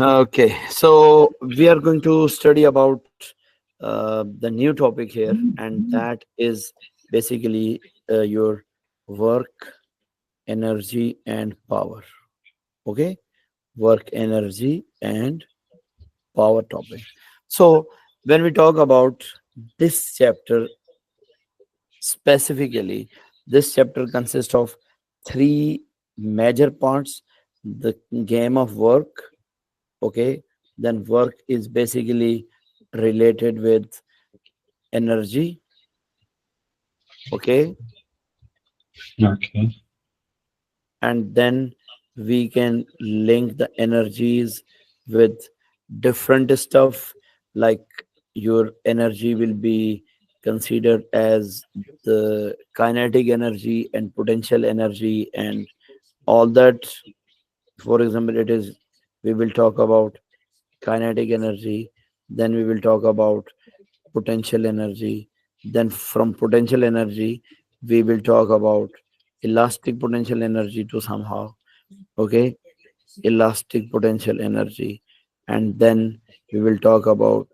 Okay, so we are going to study about the new topic here, and that is basically your work, energy, and power. Okay, work, energy, and power topic. So, when we talk about this chapter specifically, this chapter consists of three major parts: the game of work. Okay, then work is basically related with energy. Okay, Okay. and then we can link the energies with different stuff, like your energy will be considered as the kinetic energy and potential energy and all that. For example, it is, we will talk about kinetic energy, then we will talk about potential energy, then from potential energy we will talk about elastic potential energy to somehow. Okay, elastic potential energy, and then we will talk about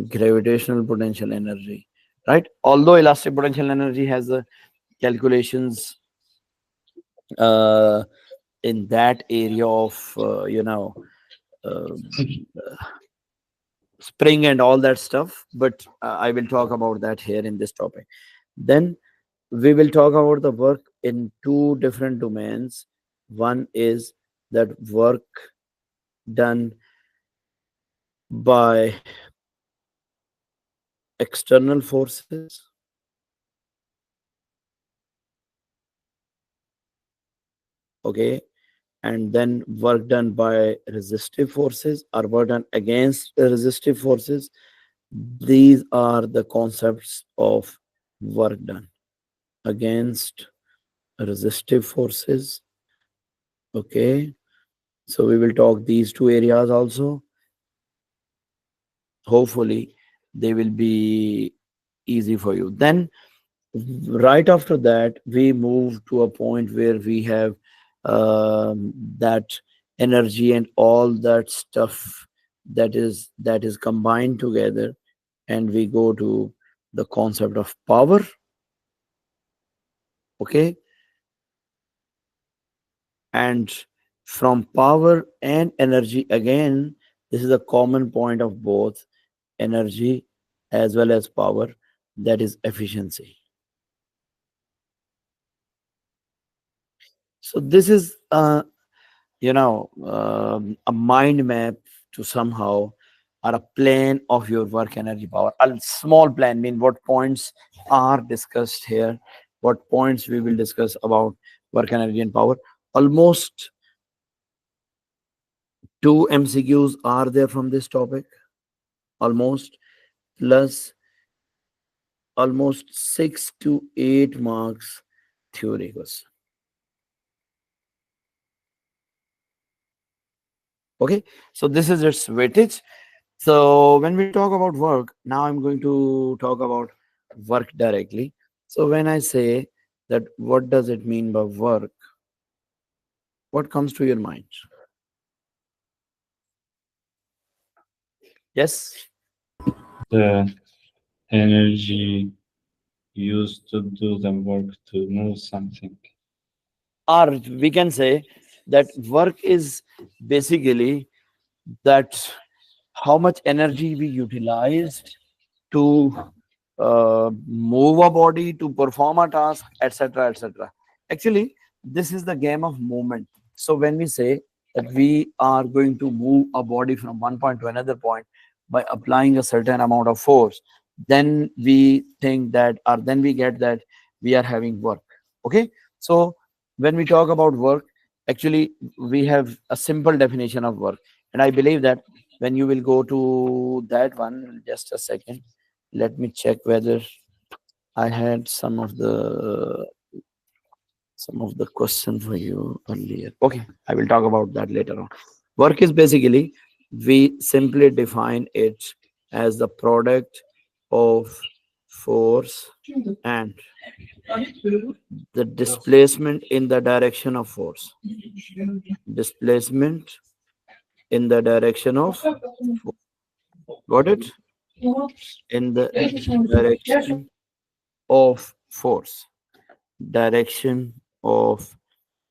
gravitational potential energy, right? Although elastic potential energy has the calculations uh, in that area of uh, spring and all that stuff, but I will talk about that here in this topic. Then we will talk about the work in two different domains. One is that work done by external forces, okay, and then work done by resistive forces or work done against resistive forces. These are the concepts of work done against resistive forces. Okay, so we will talk these two areas also. Hopefully they will be easy for you. Then right after that we move to a point where we have that energy and all that stuff that is combined together, and we go to the concept of power. Okay, and from power and energy again, this is a common point of both energy as well as power, that is efficiency. So this is a mind map to somehow, or a plan of your work, energy, power. A small plan mean what points are discussed here, what points we will discuss about work, energy, and power. Almost two MCQs are there from this topic, almost, plus almost 6 to 8 marks theory question. Okay, so this is its weightage. So when we talk about work, now I'm going to talk about work directly. So when I say that, what does it mean by work? What comes to your mind? Yes, The energy used to do the work to move something. or we can say that work is basically that how much energy we utilized to move a body, to perform a task, etc., etc. Actually, this is the game of movement. So when we say that we are going to move a body from one point to another point by applying a certain amount of force, then we think that, or then we get that we are having work. Okay, so when we talk about work, actually we have a simple definition of work, and I believe that when you will go to that one, just a second, let me check whether I had some of the question for you earlier. Okay, I will talk about that later on. Work is basically, we simply define it as the product of force and the displacement in the direction of force. Displacement in the direction of got it, in the direction of force, direction of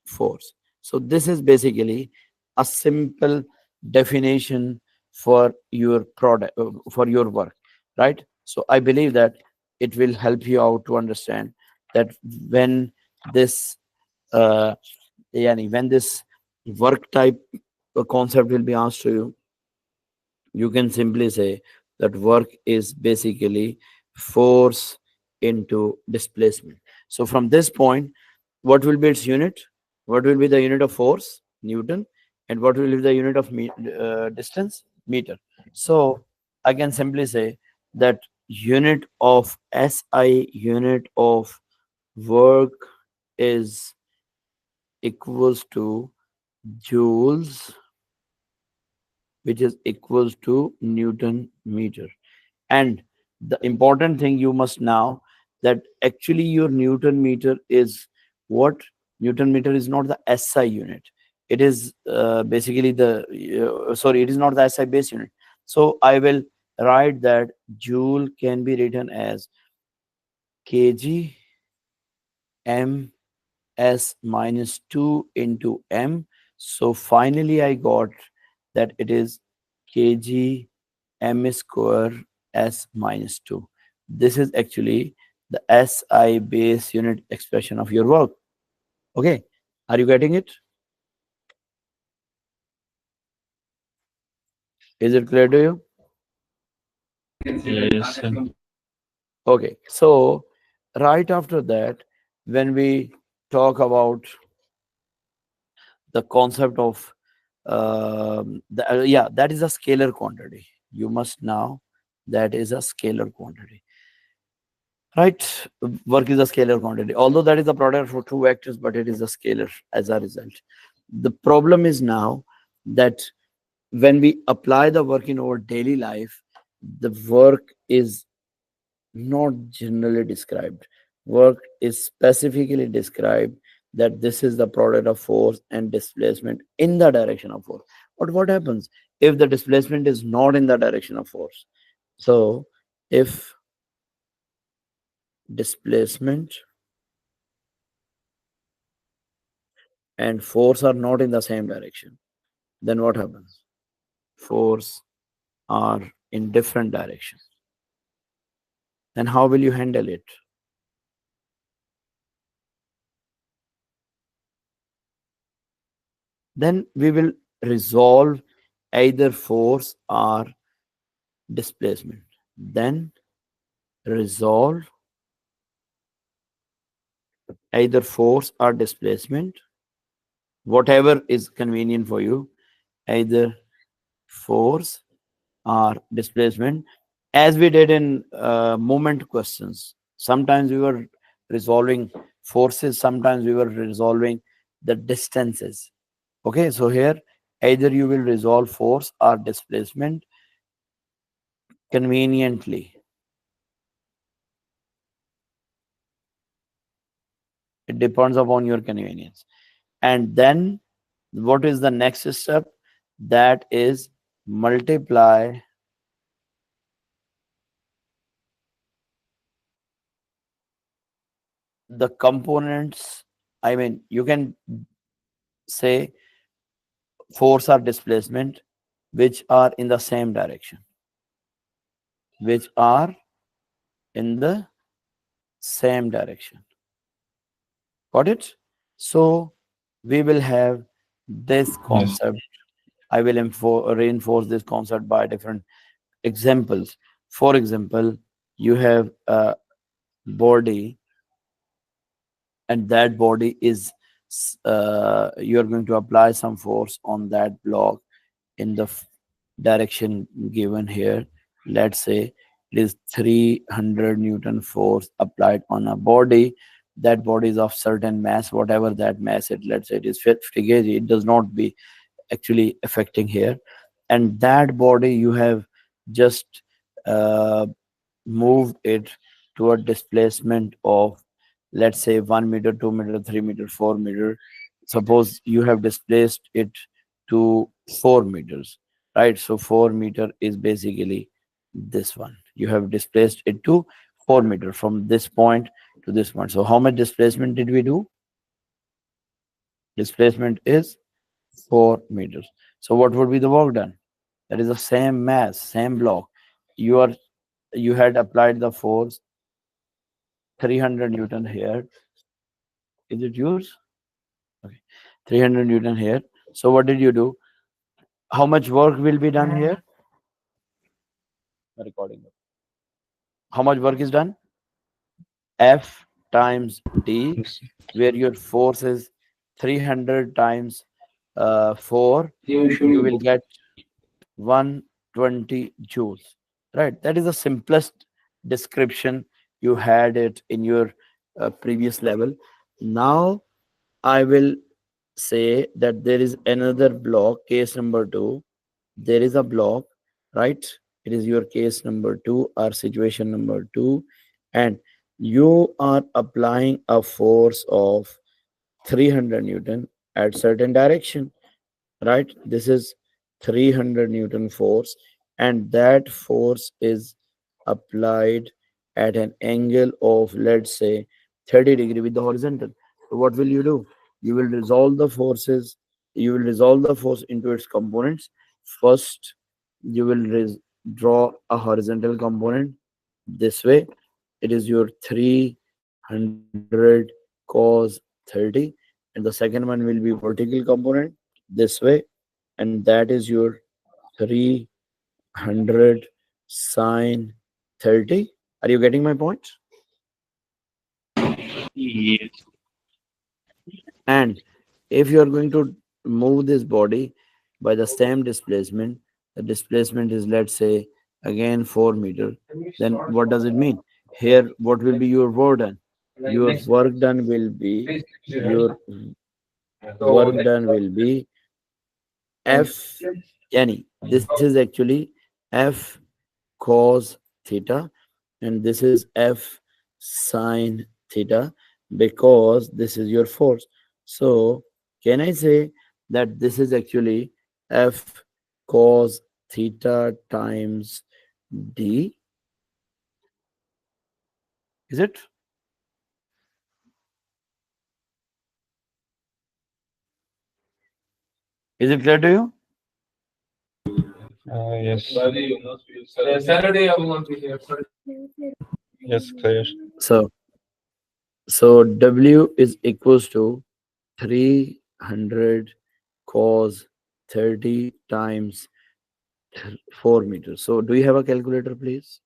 force. So this is basically a simple definition for your product, for your work, right? So I believe that it will help you out to understand that when this uh, when this work type concept will be asked to you, you can simply say that work is basically force into displacement. So from this point, what will be its unit? What will be the unit of force? Newton. And what will be the unit of distance? Meter. So I can simply say that unit of SI, unit of work, is equals to joules, which is equals to Newton meter. And the important thing you must know, that actually your Newton meter is what? Newton meter is not the SI unit. It is basically sorry, it is not the SI base unit. So I will write that joule can be written as kg m s minus 2 into m. So finally I got that it is kg m square s minus 2. This is actually the SI base unit expression of your work. Okay, are you getting it? Is it clear to you? Yes. Okay, so right after that, when we talk about the concept of that is a scalar quantity. You must know that is a scalar quantity, right? Work is a scalar quantity, although that is the product for two vectors, but it is a scalar as a result. The problem is now that when we apply the work in our daily life, the work is not generally described. Work is specifically described that this is the product of force and displacement in the direction of force. But what happens if the displacement is not in the direction of force? So if displacement and force are not in the same direction, then what happens? Force are in different directions. Then how will you handle it? Then we will resolve either force or displacement. Then resolve either force or displacement, whatever is convenient for you, either force or displacement, as we did in moment questions. Sometimes we were resolving forces, sometimes we were resolving the distances. Okay, so here either you will resolve force or displacement conveniently. It depends upon your convenience. And then what is the next step? That is multiply the components. I mean, you can say force or displacement which are in the same direction, which are in the same direction. Got it? So we will have this Yes. concept. I will reinforce this concept by different examples. For example, you have a body, and that body is you are going to apply some force on that block in the direction given here. Let's say it is 300 Newton force applied on a body. That body is of certain mass, whatever that mass it, let's say it is 50 kg, it does not be actually affecting here. And that body you have just uh, moved it to a displacement of, let's say, 1 meter, 2 meter, 3 meter, 4 meter. Suppose you have displaced it to 4 meters, right? So 4 meter is basically this one. You have displaced it to 4 meter from this point to this point. So how much displacement did we do? Displacement is 4 meters. So what would be the work done? That is the same mass, same block. You are you had applied the force 300 Newton here. Is it yours? Okay. 300 Newton here. So what did you do? How much work will be done here? The recording. How much work is done? F times D, Yes. where your force is 300 times 4, you will get 120 joules. Right? That is the simplest description. You had it in your previous level. Now I will say that there is another block, case number 2. There is a block, right? It is your case number 2 or situation number 2, and you are applying a force of 300 Newton at certain direction, right? This is 300 Newton force, and that force is applied at an angle of, let's say, 30 degree with the horizontal. So what will you do? You will resolve the forces, you will resolve the force into its components. First, you will draw a horizontal component this way. It is your 300 cos 30, and the second one will be vertical component this way, and that is your 300 sine 30. Are you getting my point? Yes. And if you are going to move this body by the same displacement, the displacement is, let's say, again 4 meter, then what does it mean? Here, what will be your work done? Your work done will be, your work done will be F, yani, this is actually F cos theta, and this is F sine theta, because this is your force. So can I say that this is actually F cos theta times D? Is it? Is it clear to you? Yes. Yes, clear. So W is equals to 300 cos 30 times 4 meters. So do you have a calculator, please?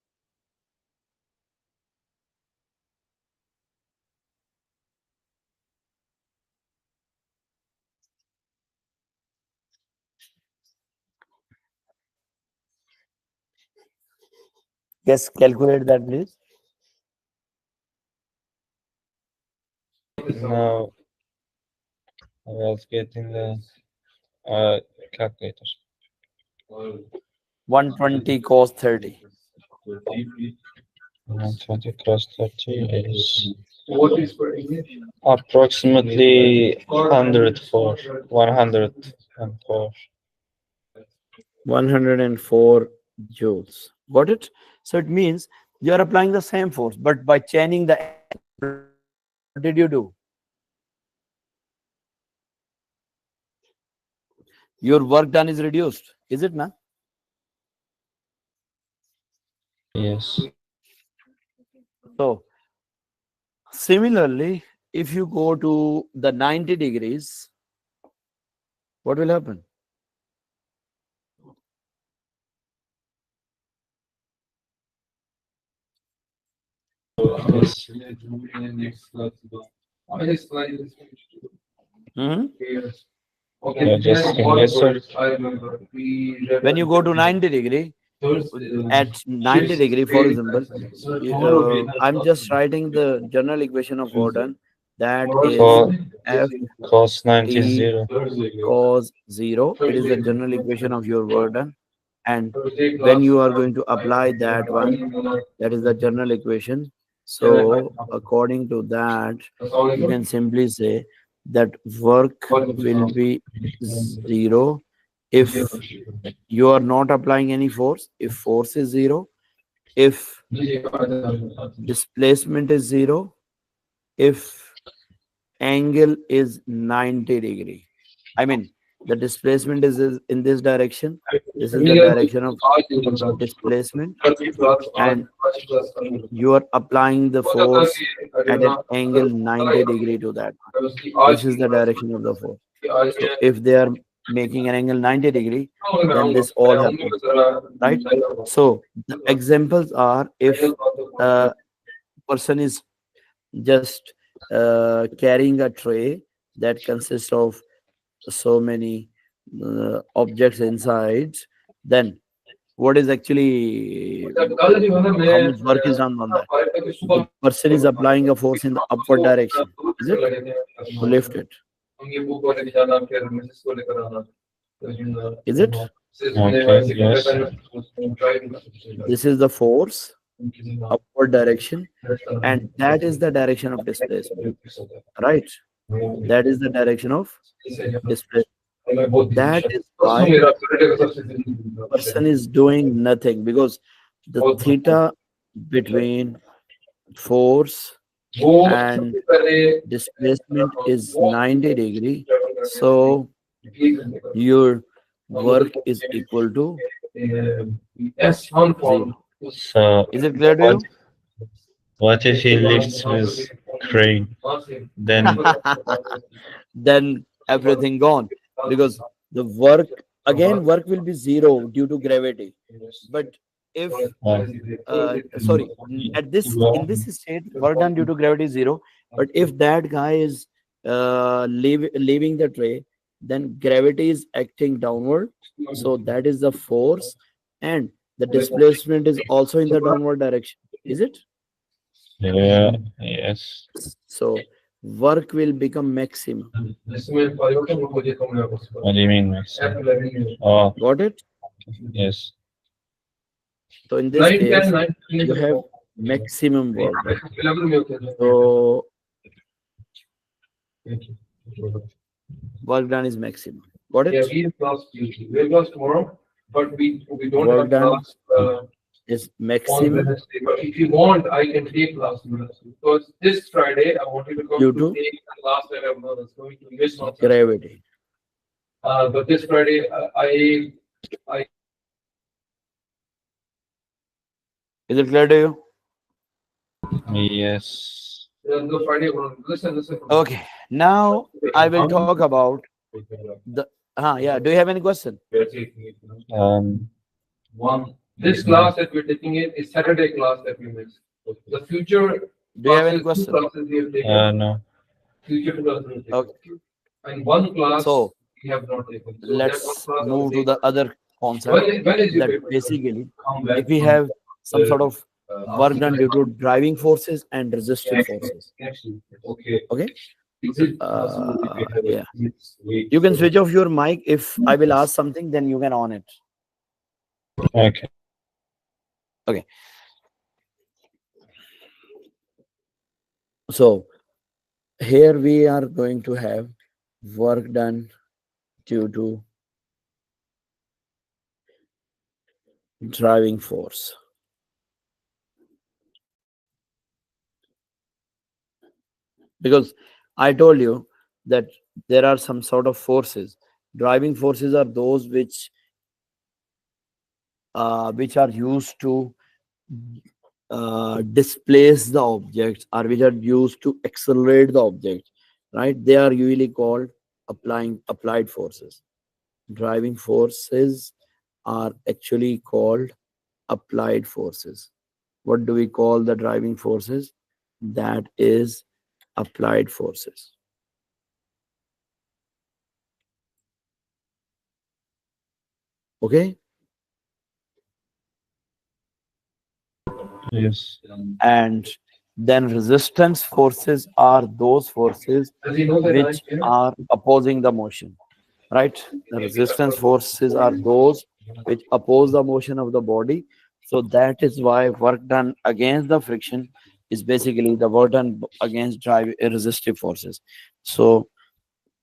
Yes, calculate that, please. Now I was getting the calculator. 120 cos 30. 120 cross 30 is approximately 104. 104. 104 joules. Got it? So it means you are applying the same force, but by changing the angle. What did you do? Your work done is reduced. Is it not? Yes. So similarly, if you go to the 90 degrees, what will happen? Yes. Mhm. Yes. Yes, sir. When you go to 90 degree, at 90 degree, for example, I'm just writing the general equation of work done. That is Co- F Cos 90 T 0. cos 0. It is the general equation of your work done. And when you are going to apply that one, that is the general equation. So according to that, you can simply say that work will be 0 If you are not applying any force, if force is zero, if displacement is zero, if angle is 90-degree. I mean, the displacement is in this direction. This is the direction of displacement, and you are applying the force at an angle 90-degree to that one. This is the direction of the force. So if they are making an angle 90-degree, then this all happens, right? So the examples are if a person is just carrying a tray that consists of so many objects inside, then what is actually how much work is done on that? The person is applying a force in the upward direction, is it? To lift it, is it? Okay, yes. This is the force, upward direction, and that is the direction of displacement, right? That is the direction of displacement. That is why person is doing nothing, because the theta between force and displacement is 90-degree. So your work is equal to 0. So Is it clear to what you? what if he lifts with crane? Then Then everything gone, because the work, again work will be zero due to gravity. But if sorry, at this, in this state work done due to gravity is zero, but if that guy is leaving the tray, then gravity is acting downward, so that is the force, and the displacement is also in the downward direction, is it? yeah, yes. So work will become maximum. What do you mean, Max? Oh, Got it? yes. So in this case you have maximum work done. So work done is maximum. Got it? Work done is maximum due to gravity. Is it clear to you? Yes. Okay. Now I will talk about the. Yeah. Do you have any question? Um, Do you have any question? no. Okay. So let's move to the other concept, that basically if we have some sort of work done due to driving forces and resistive forces. Okay. Yeah. You can switch off your mic. If I will ask something, then you can on it. Okay. Okay. So here we are going to have work done due to driving force. Because I told you that there are some sort of forces. Driving forces are those which are used to displace the objects, or which are used to accelerate the object, right? They are usually called applied forces. Driving forces are actually called applied forces. What do we call the driving forces? That is applied forces. Okay. Yes. And then resistance forces are those forces which are opposing the motion, right? The resistance forces are those which oppose the motion of the body. So that is why work done against the friction is basically the work done against drive resistive forces. So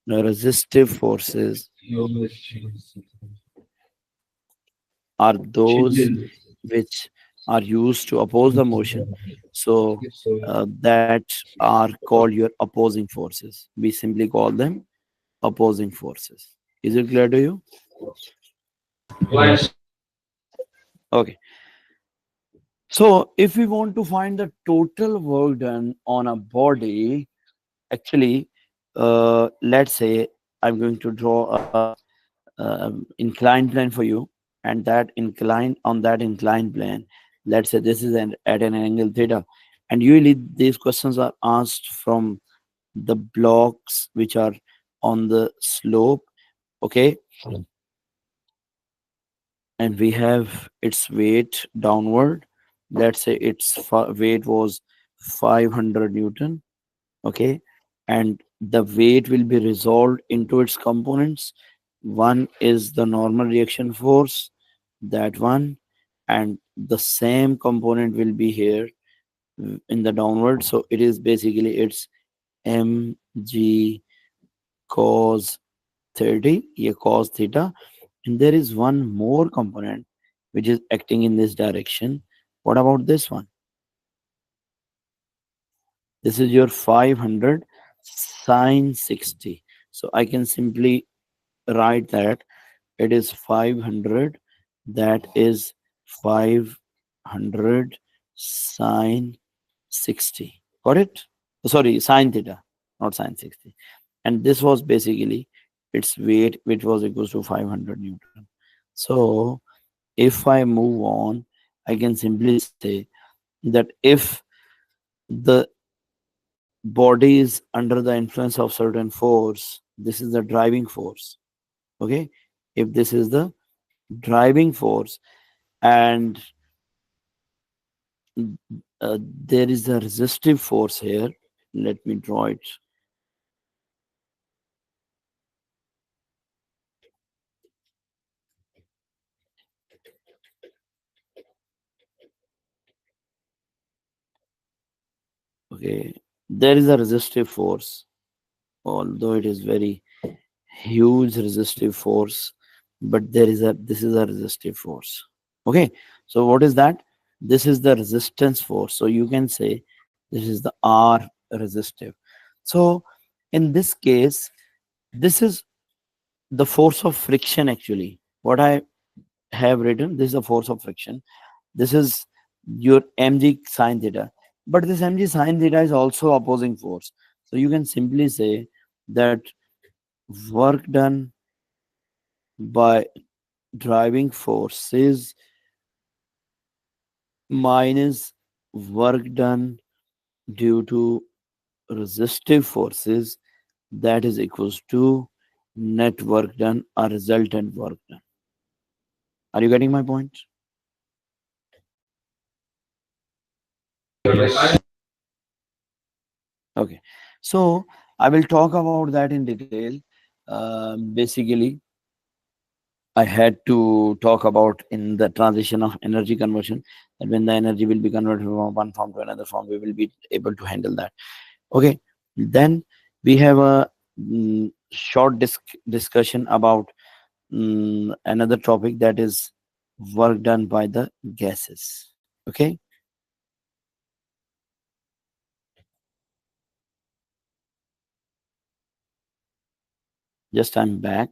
the resistive forces are those which are used to oppose the motion. So that are called your opposing forces. We simply call them opposing forces. Is it clear to you? Yes. Okay. So if we want to find the total work done on a body, actually, let's say I'm going to draw a inclined plane for you, and that inclined plane, let's say this is at an angle theta, and usually these questions are asked from the blocks which are on the slope, okay, and we have its weight downward. Let's say its weight was 500 newton, okay, and the weight will be resolved into its components. One is the normal reaction force, that one, and the same component will be here in the downward. So it is basically it's mg cos 30, yeah, cos theta, and there is one more component which is acting in this direction. What about this one? This is your 500 sine 60. So I can simply write that it is 500, that is 500 sine 60. Got it? Sorry, sine theta, not sine 60. And this was basically its weight, which was equals to 500 Newton. So if I move on, I can simply say that if the body is under the influence of certain force, this is the driving force. Okay, if this is the driving force, and there is a resistive force here, let me draw it. Okay, there is a resistive force, although it is very huge resistive force, but this is a resistive force. Okay, so what is that? This is the resistance force. So you can say this is the R resistive. So in this case, this is the force of friction actually. What I have written, this is the force of friction. This is your mg sine theta. But this mg sine theta is also opposing force. So you can simply say that work done by driving forces minus work done due to resistive forces, that is equals to net work done or resultant work done. Are you getting my point? Yes. Okay. So I will talk about that in detail. Basically, I had to talk about in the transition of energy conversion, that when the energy will be converted from one form to another form, we will be able to handle that. Okay. Then we have a short discussion about another topic, that is work done by the gases. Okay. Just I'm back.